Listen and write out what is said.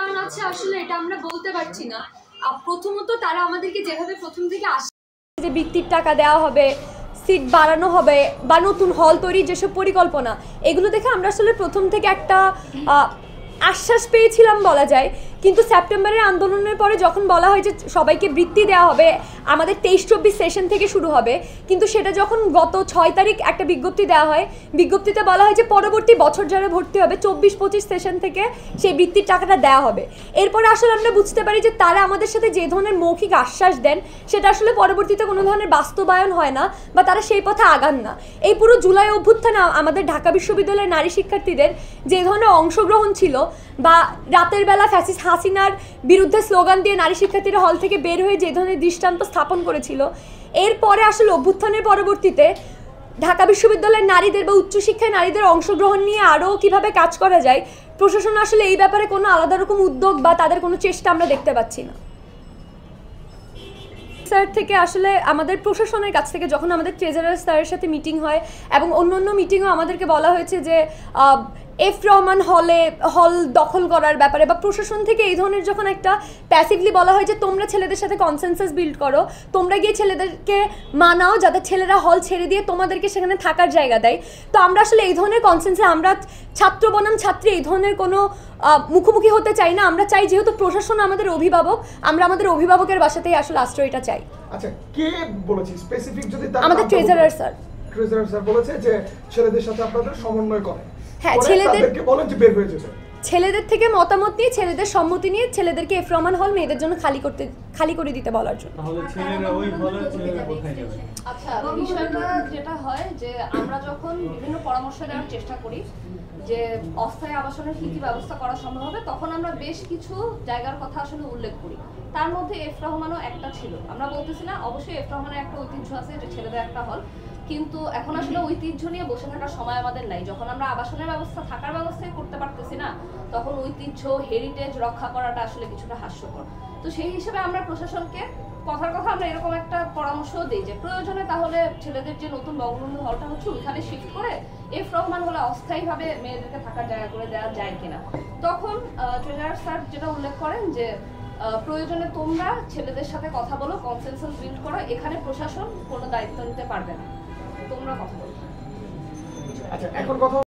কারণ আছে আসলে এটা আমরা বলতে পারছি না। প্রথমত তারা আমাদেরকে যেভাবে প্রথম থেকে যে বৃত্তির টাকা দেওয়া হবে, সিট বাড়ানো হবে বা নতুন হল তৈরির যেসব পরিকল্পনা, এগুলো দেখে আমরা আসলে প্রথম থেকে একটা আশ্বাস পেয়েছিলাম বলা যায়। কিন্তু সেপ্টেম্বরের আন্দোলনের পরে যখন বলা হয় যে সবাইকে বৃত্তি দেওয়া হবে, আমাদের 23-24 সেশন থেকে শুরু হবে, কিন্তু সেটা যখন গত 6 তারিখ একটা বিজ্ঞপ্তি দেওয়া হয়, বিজ্ঞপ্তিতে বলা হয় যে পরবর্তী বছর যারা ভর্তি হবে 24-25 সেশন থেকে সেই বৃত্তির টাকাটা দেওয়া হবে। এরপরে আসলে আমরা বুঝতে পারি যে তারা আমাদের সাথে যে ধরনের মৌখিক আশ্বাস দেন সেটা আসলে পরবর্তীতে কোনো ধরনের বাস্তবায়ন হয় না বা তারা সেই পথে আগান না। এই পুরো জুলাই অভ্যুত্থানে আমাদের ঢাকা বিশ্ববিদ্যালয়ের নারী শিক্ষার্থীদের যে ধরনের অংশগ্রহণ ছিল বা রাতের বেলা ফ্যাসিস্ট হাসিনার বিরুদ্ধে স্লোগান দিয়ে নারী শিক্ষার্থীরা হল থেকে বের হয়ে যে ধরনের দৃষ্টান্ত স্থাপন করেছিল, এরপরে আসলে অভ্যুত্থানের পরবর্তীতে ঢাকা বিশ্ববিদ্যালয়ের নারীদের বা উচ্চশিক্ষায় নারীদের অংশগ্রহণ নিয়ে আরও কীভাবে কাজ করা যায়, প্রশাসন আসলে এই ব্যাপারে কোনো আলাদা রকম উদ্যোগ বা তাদের কোনো চেষ্টা আমরা দেখতে পাচ্ছি না। স্যার থেকে আসলে আমাদের প্রশাসনের কাছ থেকে যখন আমাদের ট্রেজারার স্যারের সাথে মিটিং হয় এবং অন্য মিটিংও আমাদেরকে বলা হয়েছে যে এফ রহমান হল দখল করার ব্যাপারে বা প্রশাসন থেকে এই ধরনের যখন একটা প্যাসিভলি বলা হয় যে তোমরা ছেলেদের সাথে কনসেনসাস বিল্ড করো, তোমরা গিয়ে ছেলেদেরকে মানাও যাতে ছেলেরা হল ছেড়ে দিয়ে তোমাদেরকে সেখানে থাকার জায়গা দেয়, তো আমরা আসলে এই ধরনের কনসেন্সাস, আমরা ছাত্র বনাম ছাত্রী এই ধরনের কোনো মুখোমুখি হতে চাই না। আমরা চাই যেহেতু প্রশাসন আমাদের অভিভাবক, আমরা আমাদের অভিভাবকের বাসাতেই আসলে আশ্রয়টা চাই। আচ্ছা, কে বলেছে স্পেসিফিক? যদি আমাদের ট্রেজারার স্যার বলেছে যে ছেলেদের সাথে আপনাদের সমন্বয় করে। হ্যাঁ, ছেলেদেরকে বলেন যে বের হয়ে যেতে। ছেলেদের থেকে মতামত নিয়ে, ছেলেদের সম্মতি নিয়ে ছেলেদেরকে এফ রহমান হল মেয়েদের জন্য খালি করে দিতে বলার জন্য। আচ্ছা, বিষয়টা যেটা হয় যে আমরা যখন বিভিন্ন পরামর্শ দেওয়ার চেষ্টা করি যে অস্থায়ী আবাসনের কি কি ব্যবস্থা করা সম্ভব হবে, তখন আমরা বেশ কিছু জায়গার কথা আসলে উল্লেখ করি। তার মধ্যে এফ রহমানও একটা ছিল। আমরা বলতেছি না, অবশ্যই এফ রহমানের একটা ঐতিহ্য আছে যে ছেলেদের একটা হল, কিন্তু এখন আসলে ঐতিহ্য নিয়ে বসে থাকার সময় আমাদের নাই। যখন আমরা আবাসনের ব্যবস্থা, থাকার ব্যবস্থাই করতে পারতেছি না, তখন ঐতিহ্য হেরিটেজ রক্ষা করাটা আসলে কিছুটা হাস্যকর। তো সেই হিসেবে আমরা প্রশাসনকে কথার কথা আমরা এরকম একটা পরামর্শও দিই যে প্রয়োজনে তাহলে ছেলেদের যে নতুন বঙ্গবন্ধু হলটা হচ্ছে ওইখানে শিফট করে এফ রহমান হলে অস্থায়ীভাবে মেয়েদেরকে থাকার জায়গা করে দেওয়া যায় কিনা। তখন ট্রেজারার স্যার যেটা উল্লেখ করেন যে প্রয়োজনে তোমরা ছেলেদের সাথে কথা বলো, কনসেনসাস বিল্ড করো, এখানে প্রশাসন কোনো দায়িত্ব নিতে পারবে না, তোমরা কথা বলো। আচ্ছা, এখন কথা